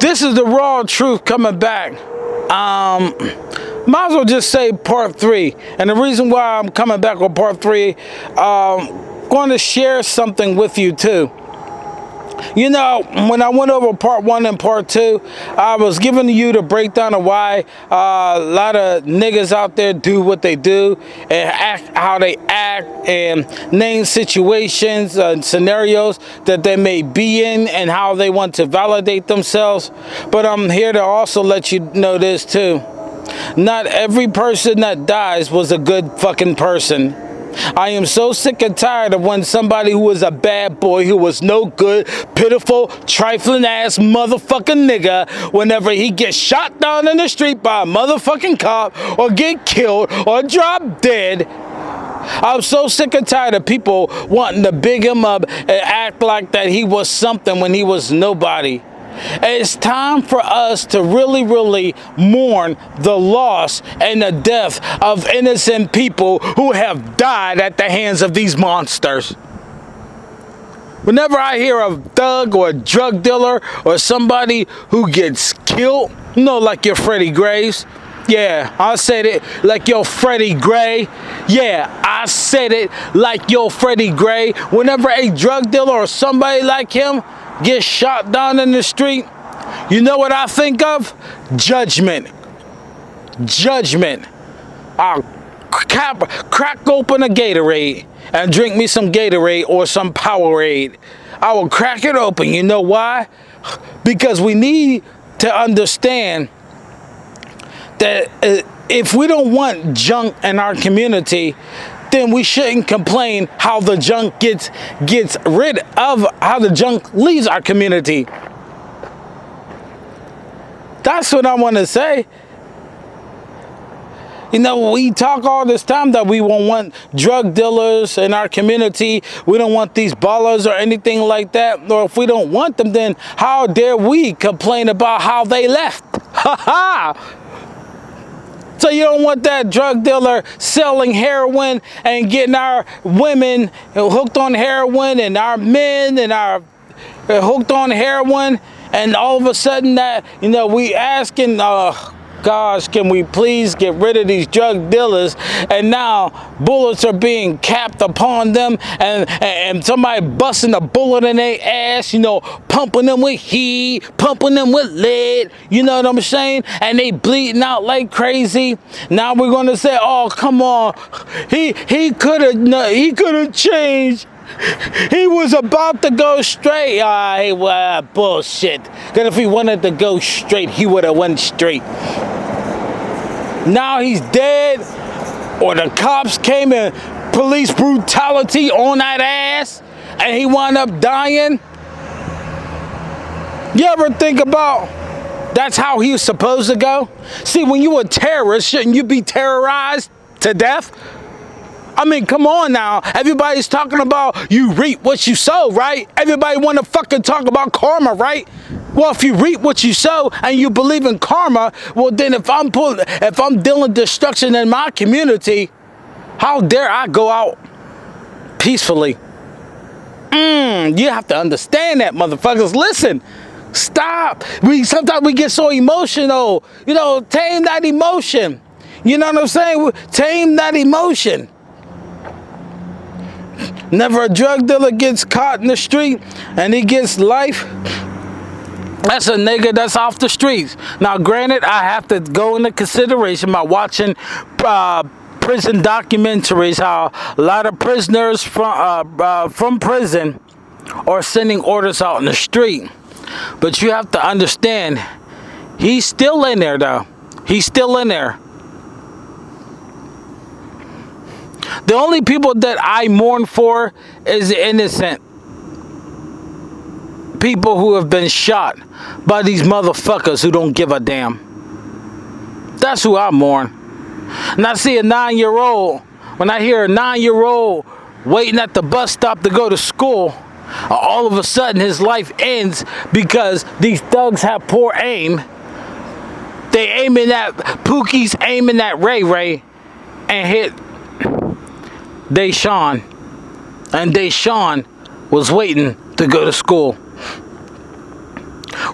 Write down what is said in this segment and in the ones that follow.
This is the raw truth coming back. Might as well just say part 3. And the reason why I'm coming back with part 3, going to share something with you too. You know, when I went over part 1 and part 2, I was giving you the breakdown of why a lot of niggas out there do what they do and act how they act and name situations and scenarios that they may be in and how they want to validate themselves. But I'm here to also let you know this too. Not every person that dies was a good fucking person. I am so sick and tired of when somebody who was a bad boy, who was no good, pitiful, trifling ass motherfucking nigga, whenever he gets shot down in the street by a motherfucking cop or get killed or drop dead. I'm so sick and tired of people wanting to big him up and act like that he was something when he was nobody. It's time for us to really mourn the loss and the death of innocent people who have died at the hands of these monsters. Whenever I hear a thug or a drug dealer or somebody who gets killed, you know, like your Freddie Graves. Yeah, I said it like your Freddie Gray. Yeah, I said it like your Freddie Gray. Whenever a drug dealer or somebody like him gets shot down in the street, you know what I think of? Judgment. Judgment. I'll crack open a Gatorade and drink me some Gatorade or some Powerade. I will crack it open. You know why? Because we need to understand that if we don't want junk in our community, then we shouldn't complain how the junk gets rid of, how the junk leaves our community. That's what I want to say. You know, we talk all this time that we won't want drug dealers in our community. We don't want these ballers or anything like that. Or if we don't want them, then how dare we complain about how they left? Ha ha! So you don't want that drug dealer selling heroin and getting our women hooked on heroin and our men and our hooked on heroin, and all of a sudden that, you know, we asking, gosh, can we please get rid of these drug dealers? And now bullets are being capped upon them, and somebody busting a bullet in their ass, you know, pumping them with heat, pumping them with lead, you know what I'm saying? And they bleeding out like crazy. Now we're gonna say, oh, come on, he could have changed. He was about to go straight. Bullshit. Because if he wanted to go straight, he would have went straight. Now he's dead, or the cops came and police brutality on that ass, and he wound up dying. You ever think about that's how he was supposed to go? See, when you a terrorist, shouldn't you be terrorized to death? I mean, come on now. Everybody's talking about you reap what you sow, right? Everybody want to fucking talk about karma, right? Well, if you reap what you sow and you believe in karma, well then if I'm dealing destruction in my community, how dare I go out peacefully? You have to understand that, motherfuckers. Listen, stop. Sometimes we get so emotional. You know, tame that emotion. You know what I'm saying? Tame that emotion. Never a drug dealer gets caught in the street and he gets life. That's a nigga that's off the streets. Now, granted, I have to go into consideration by watching prison documentaries how a lot of prisoners from prison are sending orders out in the street. But you have to understand, he's still in there, though. He's still in there. The only people that I mourn for is the innocent people who have been shot by these motherfuckers who don't give a damn. That's who I mourn. And I see a 9-year-old, when I hear a 9-year-old waiting at the bus stop to go to school, all of a sudden his life ends because these thugs have poor aim. They aiming at Pookie's aiming at Ray and hit Deshaun, and Deshaun was waiting to go to school.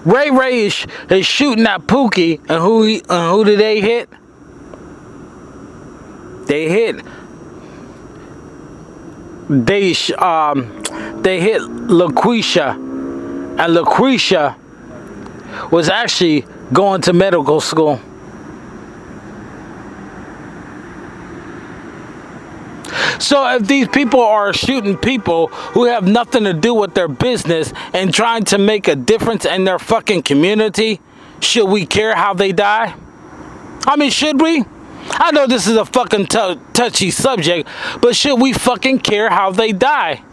Ray Ray is shooting at Pookie, and who did they hit? They hit LaQuisha, and LaQuisha was actually going to medical school. So if these people are shooting people who have nothing to do with their business and trying to make a difference in their fucking community, should we care how they die? I mean, should we? I know this is a fucking touchy subject, but should we fucking care how they die?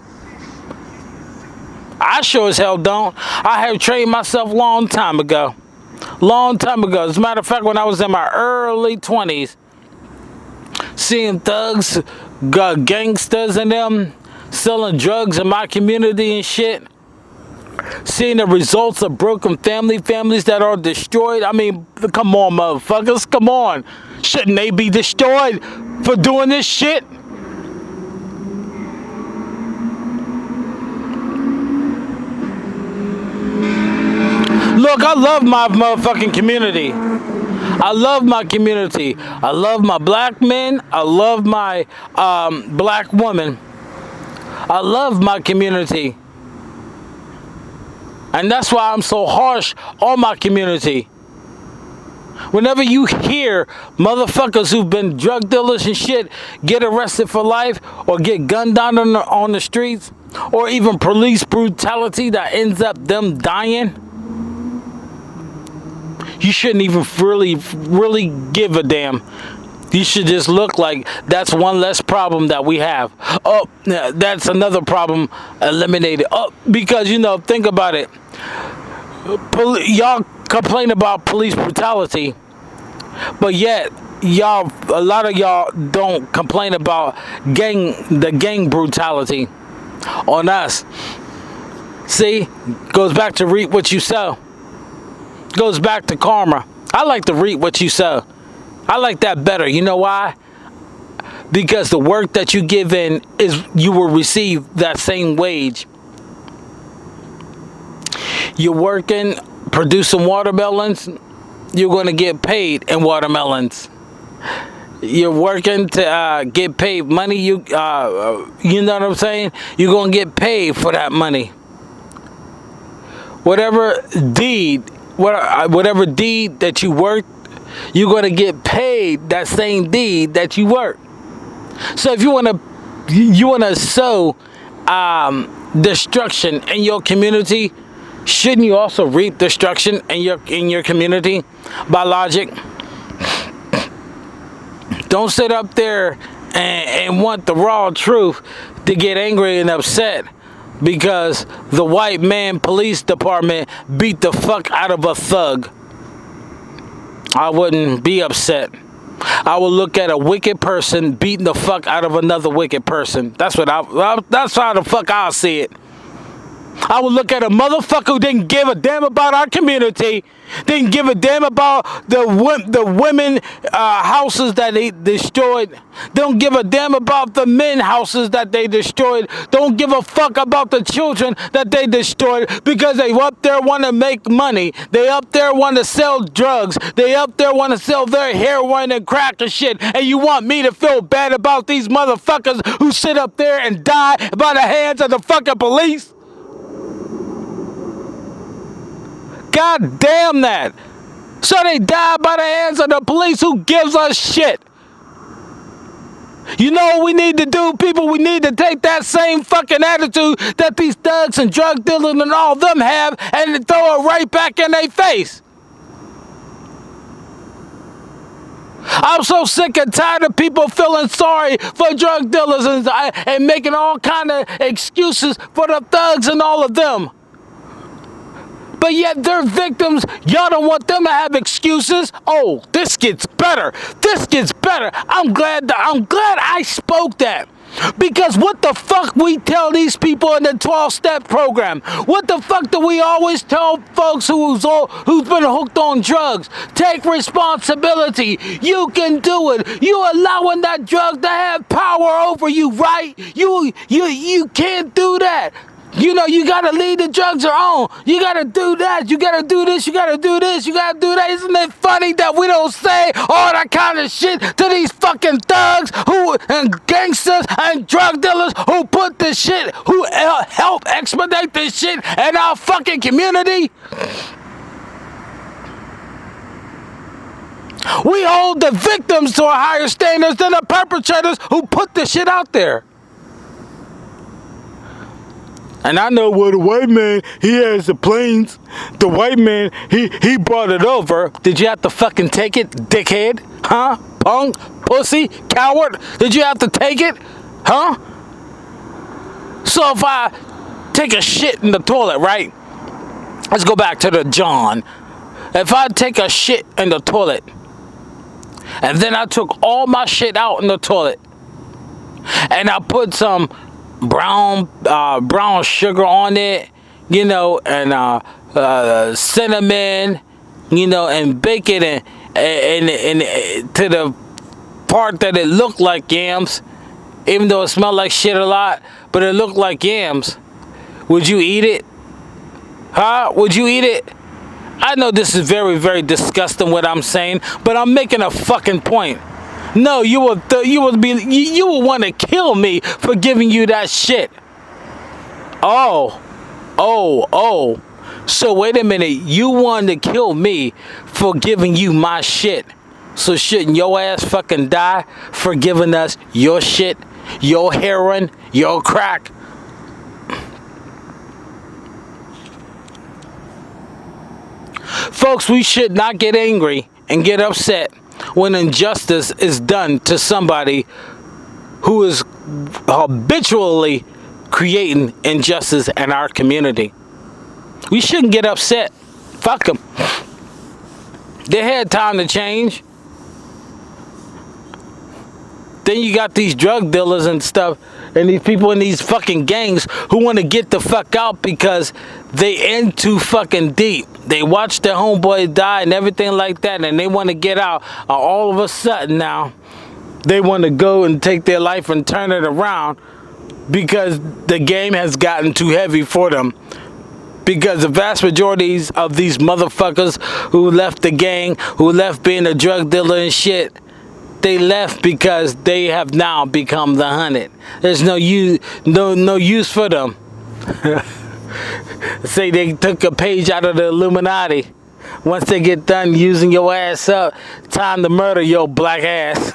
I sure as hell don't. I have trained myself long time ago. As a matter of fact, when I was in my early 20s, seeing thugs, gangsters and them selling drugs in my community and shit, seeing the results of broken families that are destroyed. I mean, come on, motherfuckers, come on. Shouldn't they be destroyed for doing this shit? Look, I love my motherfucking community. I love my community. I love my black men. I love my black women. I love my community. And that's why I'm so harsh on my community. Whenever you hear motherfuckers who've been drug dealers and shit get arrested for life or get gunned down on the streets, or even police brutality that ends up them dying, you shouldn't even really give a damn. You should just look like that's one less problem that we have. Oh, that's another problem eliminated. Oh, because, you know, think about it. Y'all complain about police brutality, but yet a lot of y'all don't complain about the gang brutality on us. See, goes back to reap what you sow. Goes back to karma. I like to reap what you sow. I like that better. You know why? Because the work that you give in you will receive that same wage. You're working, producing watermelons, you're going to get paid in watermelons. You're working to get paid money, you know what I'm saying? You're going to get paid for that money. Whatever deed that you worked, you're going to get paid that same deed that you worked. So if you want to sow destruction in your community, shouldn't you also reap destruction in your community by logic? Don't sit up there and want the raw truth to get angry and upset because the white man police department beat the fuck out of a thug. I wouldn't be upset. I would look at a wicked person beating the fuck out of another wicked person. That's how the fuck I'll see it. I would look at a motherfucker who didn't give a damn about our community, didn't give a damn about the women houses that they destroyed, don't give a damn about the men houses that they destroyed, don't give a fuck about the children that they destroyed because they up there want to make money, they up there want to sell drugs, they up there want to sell their heroin and crack and shit, and you want me to feel bad about these motherfuckers who sit up there and die by the hands of the fucking police? God damn that. So they die by the hands of the police. Who gives a shit? You know what we need to do, people? We need to take that same fucking attitude that these thugs and drug dealers and all of them have and throw it right back in their face. I'm so sick and tired of people feeling sorry for drug dealers and making all kind of excuses for the thugs and all of them. But yet they're victims. Y'all don't want them to have excuses. Oh, this gets better. This gets better. I'm glad I spoke that. Because what the fuck we tell these people in the 12-step program? What the fuck do we always tell folks who's been hooked on drugs? Take responsibility. You can do it. You allowing that drug to have power over you, right? You can't do that. You know, you gotta leave the drugs alone. You gotta do that. You gotta do this. You gotta do this. You gotta do that. Isn't it funny that we don't say all that kind of shit to these fucking thugs and gangsters and drug dealers who put this shit, who help expedite this shit in our fucking community? We hold the victims to a higher standards than the perpetrators who put the shit out there. And I know the white man, he has the planes. The white man, he brought it over. Did you have to fucking take it, dickhead? Huh? Punk? Pussy? Coward? Did you have to take it? Huh? So if I take a shit in the toilet, right? Let's go back to the John. If I take a shit in the toilet, and then I took all my shit out in the toilet, and I put some brown sugar on it, you know, and cinnamon, you know, and bake it and to the part that it looked like yams, even though it smelled like shit a lot, but it looked like yams. Would you eat it? Huh? Would you eat it? I know this is very, very disgusting what I'm saying, but I'm making a fucking point. No, you would want to kill me for giving you that shit. Oh. So wait a minute, you wanted to kill me for giving you my shit. So shouldn't your ass fucking die for giving us your shit, your heroin, your crack? Folks, we should not get angry and get upset when injustice is done to somebody who is habitually creating injustice in our community. We shouldn't get upset. Fuck them. They had time to change. Then you got these drug dealers and stuff, and these people in these fucking gangs who want to get the fuck out because they in too fucking deep. They watch their homeboy die and everything like that, and they want to get out. All of a sudden now, they want to go and take their life and turn it around because the game has gotten too heavy for them. Because the vast majorities of these motherfuckers who left the gang, who left being a drug dealer and shit, they left because they have now become the hunted. There's no use for them. Say they took a page out of the Illuminati. Once they get done using your ass up, time to murder your black ass.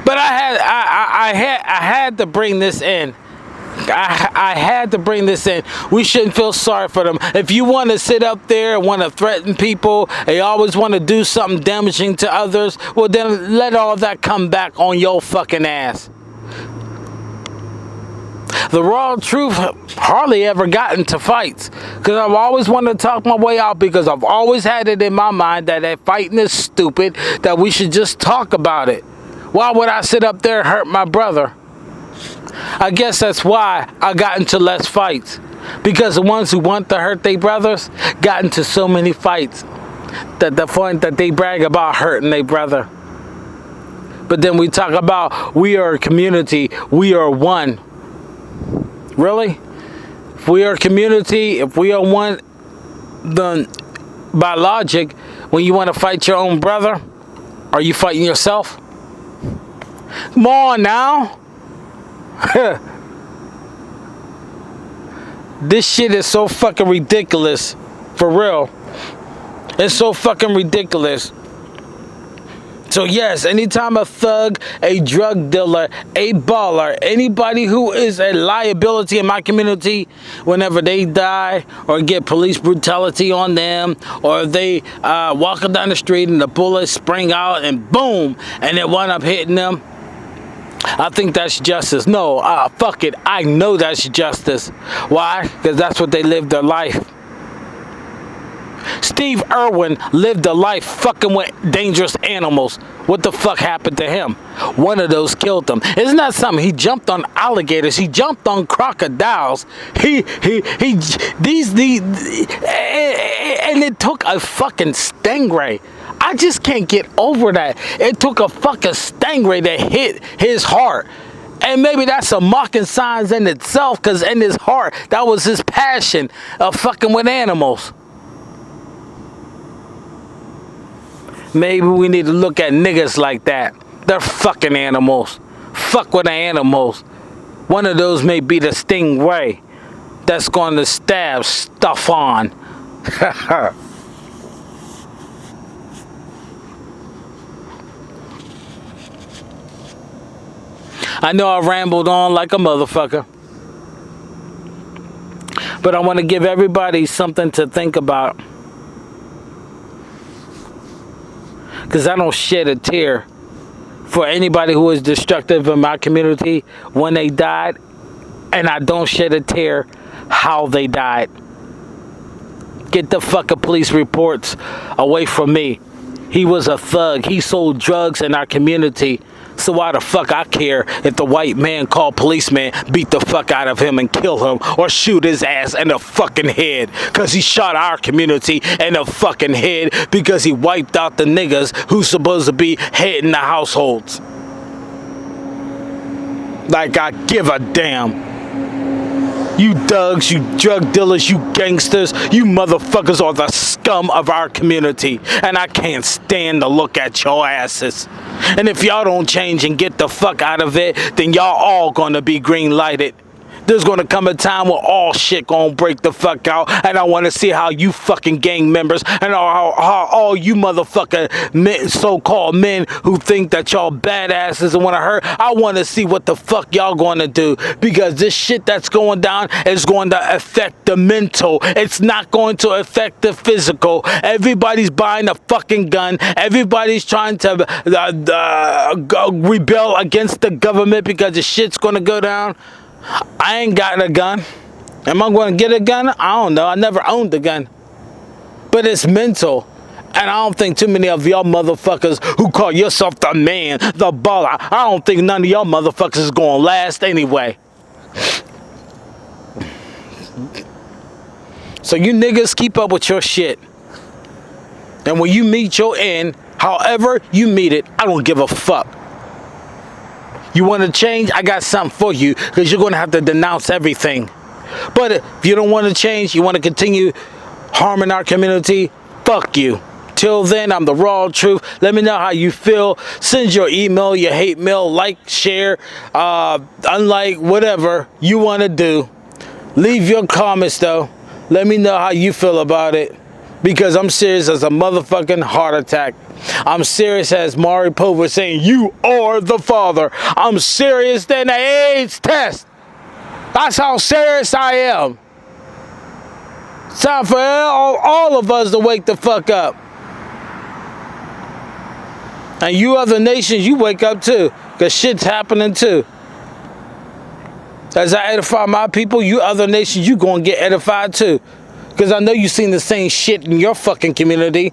But I had to bring this in. I had to bring this in. We shouldn't feel sorry for them. If you want to sit up there and want to threaten people, they always want to do something damaging to others, well then let all that come back on your fucking ass. The raw truth hardly ever got into fights, because I've always wanted to talk my way out, because I've always had it in my mind that fighting is stupid, that we should just talk about it. Why would I sit up there and hurt my brother? I guess that's why I got into less fights, because the ones who want to hurt their brothers got into so many fights that the point that they brag about hurting their brother. But then we talk about we are a community, we are one. Really? If we are a community, if we are one, then by logic, when you want to fight your own brother, are you fighting yourself? Come on now. This shit is so fucking ridiculous. For real. It's so fucking ridiculous. So yes, anytime a thug, a drug dealer, a baller, anybody who is a liability in my community, whenever they die or get police brutality on them, or they walking down the street and the bullets spring out and boom, and it wound up hitting them, I think that's justice. No, fuck it. I know that's justice. Why? Because that's what they lived their life. Steve Irwin lived a life fucking with dangerous animals. What the fuck happened to him? One of those killed him. Isn't that something? He jumped on alligators. He jumped on crocodiles. And it took a fucking stingray. I I just can't get over that. It took a fucking stingray to hit his heart. And maybe that's a mocking sign in itself, because in his heart, that was his passion of fucking with animals. Maybe we need to look at niggas like that. They're fucking animals. Fuck with the animals. One of those may be the stingray that's going to stab stuff on. I know I rambled on like a motherfucker, but I want to give everybody something to think about, because I don't shed a tear for anybody who was destructive in my community when they died, and I don't shed a tear how they died. Get the fucking police reports away from me. He was a thug. He sold drugs in our community. So why the fuck I care if the white man called policeman, beat the fuck out of him and kill him, or shoot his ass in the fucking head, because he shot our community in the fucking head because he wiped out the niggas who's supposed to be heading the households. Like I give a damn. You thugs, you drug dealers, you gangsters, you motherfuckers are the scum of our community, and I can't stand to look at your asses. And if y'all don't change and get the fuck out of it, then y'all all gonna be green lighted. There's gonna come a time where all shit gonna break the fuck out, and I wanna see how you fucking gang members and how all you motherfucking men, so-called men who think that y'all badasses and wanna hurt, I wanna see what the fuck y'all gonna do, because this shit that's going down is going to affect the mental. It's not going to affect the physical. Everybody's buying a fucking gun. Everybody's trying to rebel against the government because the shit's gonna go down. I ain't got a gun. Am I going to get a gun? I don't know. I never owned a gun. But it's mental. And I don't think too many of y'all motherfuckers who call yourself the man, the baller, I don't think none of y'all motherfuckers is going to last anyway. So you niggas keep up with your shit. And when you meet your end, however you meet it, I don't give a fuck. You want to change? I got something for you, because you're going to have to denounce everything. But if you don't want to change, you want to continue harming our community, fuck you. Till then, I'm the raw truth. Let me know how you feel. Send your email, your hate mail, like, share, unlike, whatever you want to do. Leave your comments, though. Let me know how you feel about it, because I'm serious as a motherfucking heart attack. I'm serious as Maury Povich saying, you are the father. I'm serious than an AIDS test. That's how serious I am. It's time for all of us to wake the fuck up. And you other nations, you wake up too, because shit's happening too. As I edify my people, you other nations, you gonna get edified too. Because I know you seen the same shit in your fucking community.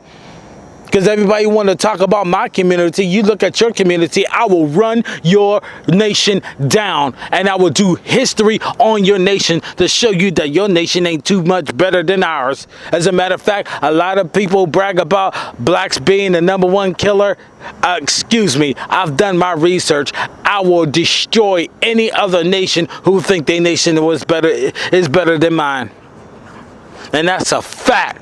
Because everybody want to talk about my community. You look at your community, I will run your nation down. And I will do history on your nation to show you that your nation ain't too much better than ours. As a matter of fact, a lot of people brag about blacks being the #1 killer. Excuse me, I've done my research. I will destroy any other nation who think their nation is better than mine. And that's a fact.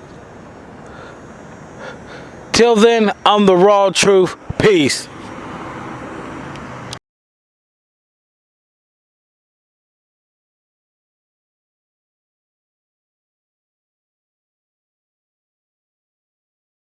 Till then, I'm the raw truth. Peace.